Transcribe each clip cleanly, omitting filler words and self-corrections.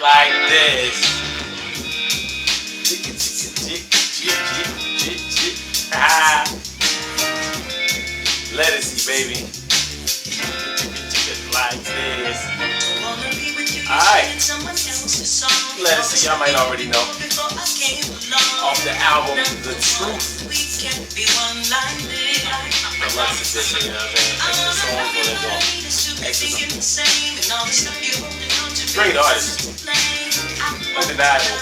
Like this. Lettucey, baby. Like this. Alright. Lettucey, y'all might already know. Off the album, The Truth. Deluxe edition, you know what I'm saying? Extra songs for that song. Extra songs. Great artist. Undeniable.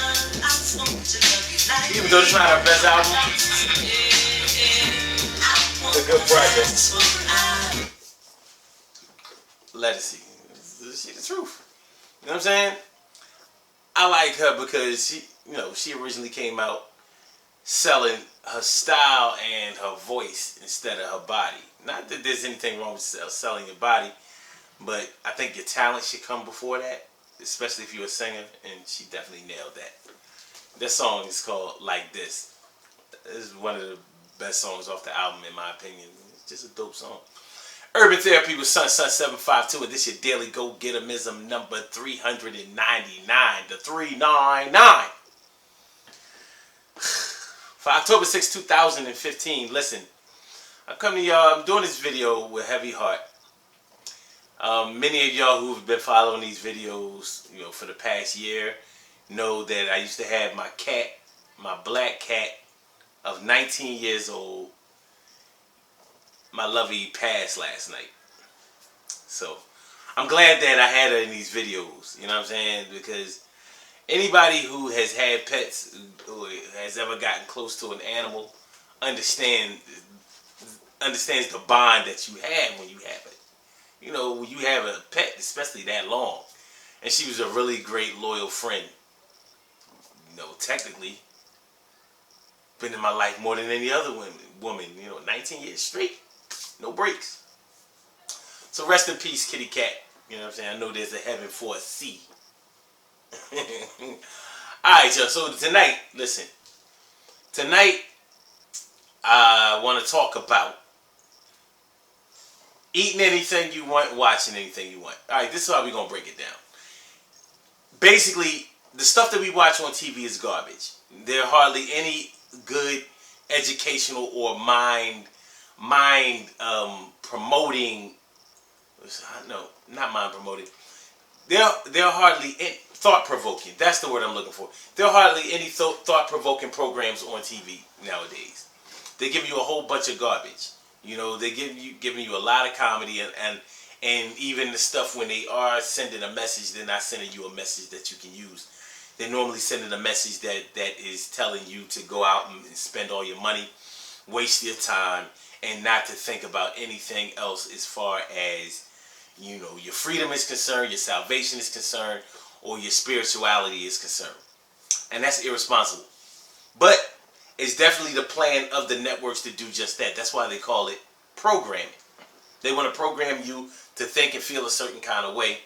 Even though it's not her best album, it's a good project. Lettucey. She the truth. You know what I'm saying? I like her because she originally came out selling her style and her voice instead of her body. Not that there's anything wrong with selling your body, but I think your talent should come before that, especially if you're a singer, and she definitely nailed that. This song is called Like This. This is one of the best songs off the album, in my opinion. It's just a dope song. Urban Therapy with Sun 752, and this your daily go-getterism number 399. The 399. For October 6, 2015, listen, I'm coming to y'all, I'm doing this video with heavy heart. Many of y'all who've been following these videos, for the past year, know that I used to have my cat, my black cat of 19 years old. My lovey passed last night. So, I'm glad that I had her in these videos, you know what I'm saying? Because anybody who has had pets, who has ever gotten close to an animal, understands the bond that you have when you have it. When you have a pet, especially that long. And she was a really great, loyal friend. Technically, been in my life more than any other woman. 19 years straight. No breaks. So rest in peace, kitty cat. You know what I'm saying? I know there's a heaven for a C. Alright, y'all. So tonight, listen. Tonight, I want to talk about eating anything you want, watching anything you want. Alright, this is how we're going to break it down. Basically, the stuff that we watch on TV is garbage. There are hardly any good educational or mind promoting. No, not mind promoting. There are hardly any thought provoking. That's the word I'm looking for. There are hardly any thought provoking programs on TV nowadays. They give you a whole bunch of garbage. They giving you a lot of comedy and even the stuff when they are sending a message, they're not sending you a message that you can use. They're normally sending a message that is telling you to go out and spend all your money, waste your time, and not to think about anything else as far as, your freedom is concerned, your salvation is concerned, or your spirituality is concerned. And that's irresponsible. But it's definitely the plan of the networks to do just that. That's why they call it programming. They want to program you to think and feel a certain kind of way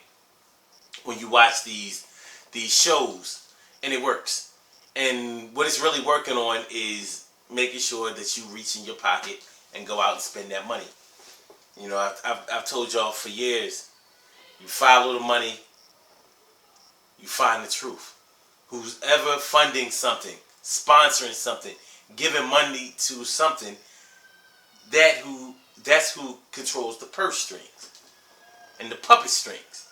when you watch these shows. And it works. And what it's really working on is making sure that you reach in your pocket and go out and spend that money. I've told y'all for years, you follow the money, you find the truth. Who's ever funding something, sponsoring something, giving money to something, that's who controls the purse strings and the puppet strings.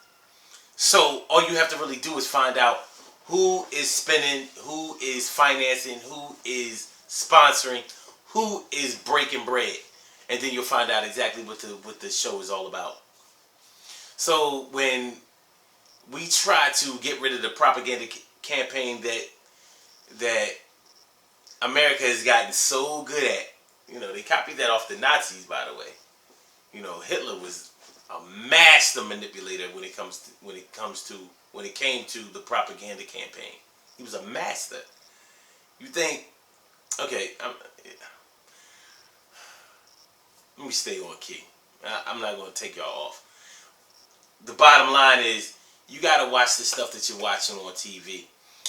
So all you have to really do is find out who is spending, who is financing, who is sponsoring, who is breaking bread. And then you'll find out exactly what the show is all about. So when we try to get rid of the propaganda campaign that America has gotten so good at, they copied that off the Nazis, by the way. Hitler was a master manipulator when it came to the propaganda campaign. He was a master. You think, okay, let me stay on key. I'm not going to take y'all off. The bottom line is, you got to watch the stuff that you're watching on TV,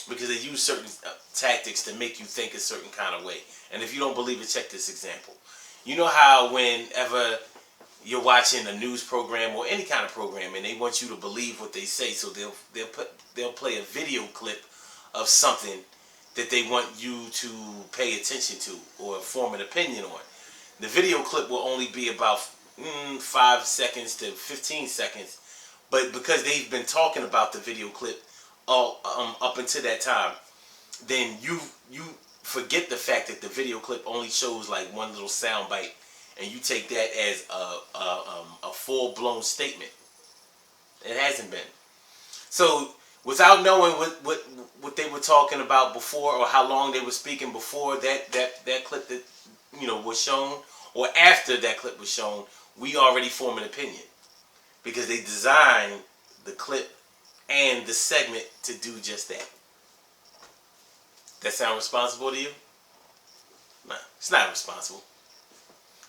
because they use certain tactics to make you think a certain kind of way. And if you don't believe it, check this example. You know how whenever you're watching a news program or any kind of program, and they want you to believe what they say, so they'll play a video clip of something that they want you to pay attention to or form an opinion on. The video clip will only be about 5 seconds to 15 seconds, but because they've been talking about the video clip all up until that time, then you forget the fact that the video clip only shows like one little sound bite, and you take that as a full-blown statement. It hasn't been. So without knowing what they were talking about before, or how long they were speaking before that clip that was shown, or after that clip was shown, we already form an opinion because they designed the clip and the segment to do just that. That sound responsible to you? No, it's not responsible.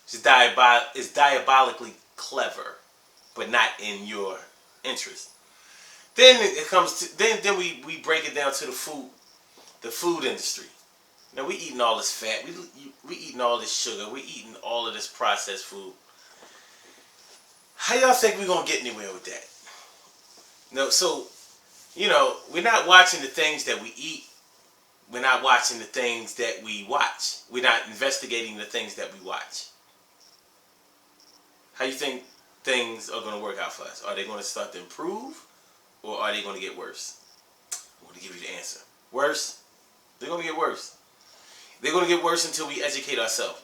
It's diabolically clever, but not in your interest. Then it comes to then we break it down to the food industry. Now we eating all this fat, we eating all this sugar, we eating all of this processed food. How y'all think we're gonna get anywhere with that? No, so we're not watching the things that we eat. We're not watching the things that we watch. We're not investigating the things that we watch. How you think things are going to work out for us? Are they going to start to improve, or are they going to get worse? I'm going to give you the answer. Worse. They're going to get worse. They're going to get worse until we educate ourselves.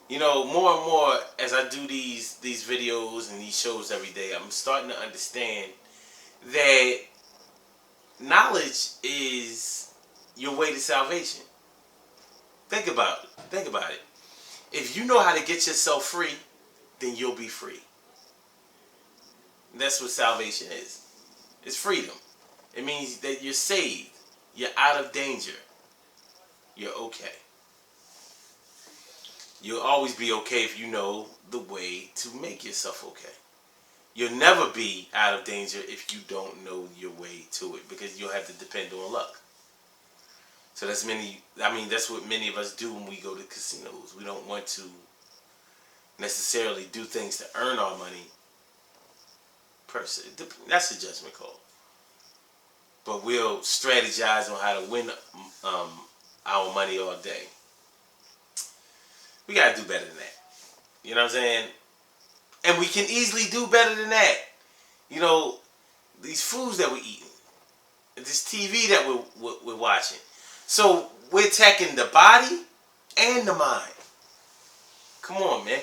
More and more as I do these videos and these shows every day, I'm starting to understand that knowledge is your way to salvation. Think about it. If you know how to get yourself free, then you'll be free. And that's what salvation is. It's freedom. It means that you're saved. You're out of danger. You're okay. You'll always be okay if you know the way to make yourself okay. You'll never be out of danger if you don't know your way to it, because you'll have to depend on luck. So that's what many of us do when we go to casinos. We don't want to necessarily do things to earn our money per se. That's a judgment call. But we'll strategize on how to win our money all day. We gotta do better than that. You know what I'm saying? And we can easily do better than that. These foods that we're eating, this TV that we're watching. So we're attacking the body and the mind. Come on, man.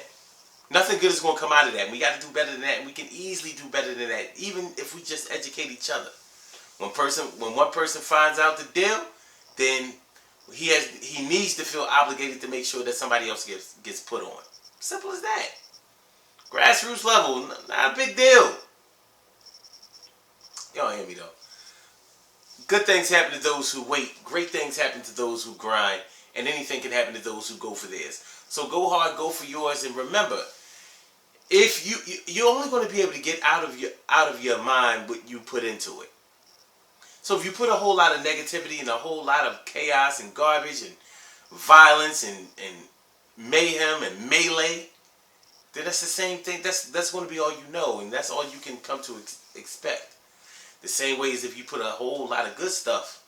Nothing good is going to come out of that. We got to do better than that, and we can easily do better than that, even if we just educate each other. When one person finds out the deal, then he needs to feel obligated to make sure that somebody else gets put on. Simple as that. Grassroots level, not a big deal. Y'all hear me though. Good things happen to those who wait. Great things happen to those who grind. And anything can happen to those who go for theirs. So go hard, go for yours, and remember, if you're only going to be able to get out of your mind what you put into it. So if you put a whole lot of negativity and a whole lot of chaos and garbage and violence and mayhem and melee, then that's the same thing. That's going to be all you know, and that's all you can come to expect. The same way as if you put a whole lot of good stuff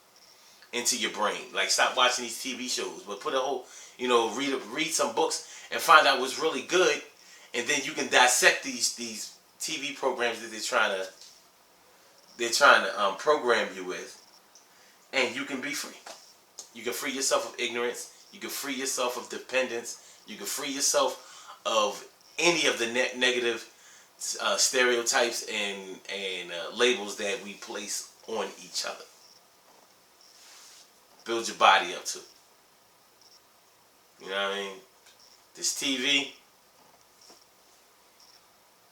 into your brain. Like stop watching these TV shows, but put a whole, read some books and find out what's really good, and then you can dissect these TV programs that they're trying to program you with, and you can be free. You can free yourself of ignorance. You can free yourself of dependence. You can free yourself of any of the negative stereotypes and labels that we place on each other. Build your body up to. You know what I mean? This TV,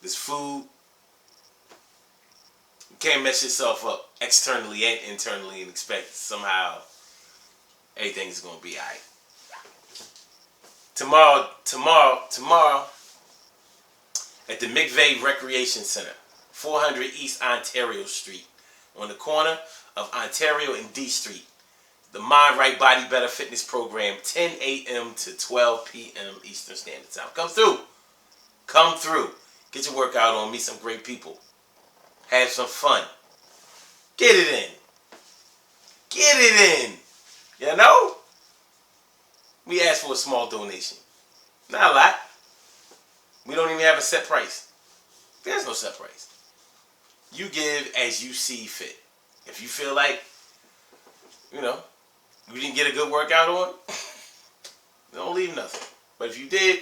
this food, you can't mess yourself up externally and internally and expect somehow everything's gonna be alright. Tomorrow, at the McVeigh Recreation Center, 400 East Ontario Street, on the corner of Ontario and D Street. The Mind Right Body Better Fitness Program, 10 a.m. to 12 p.m. Eastern Standard Time. Come through. Get your workout on. Meet some great people. Have some fun. Get it in. Get it in. You know? We ask for a small donation. Not a lot. We don't even have a set price. There's no set price. You give as you see fit. If you feel like, you didn't get a good workout on, don't leave nothing. But if you did,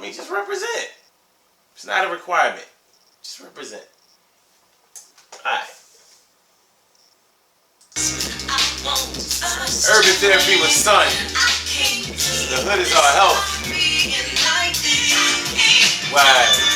just represent. It's not a requirement. Just represent. Alright. Urban Therapy with Sun. The hood is our health. Wow.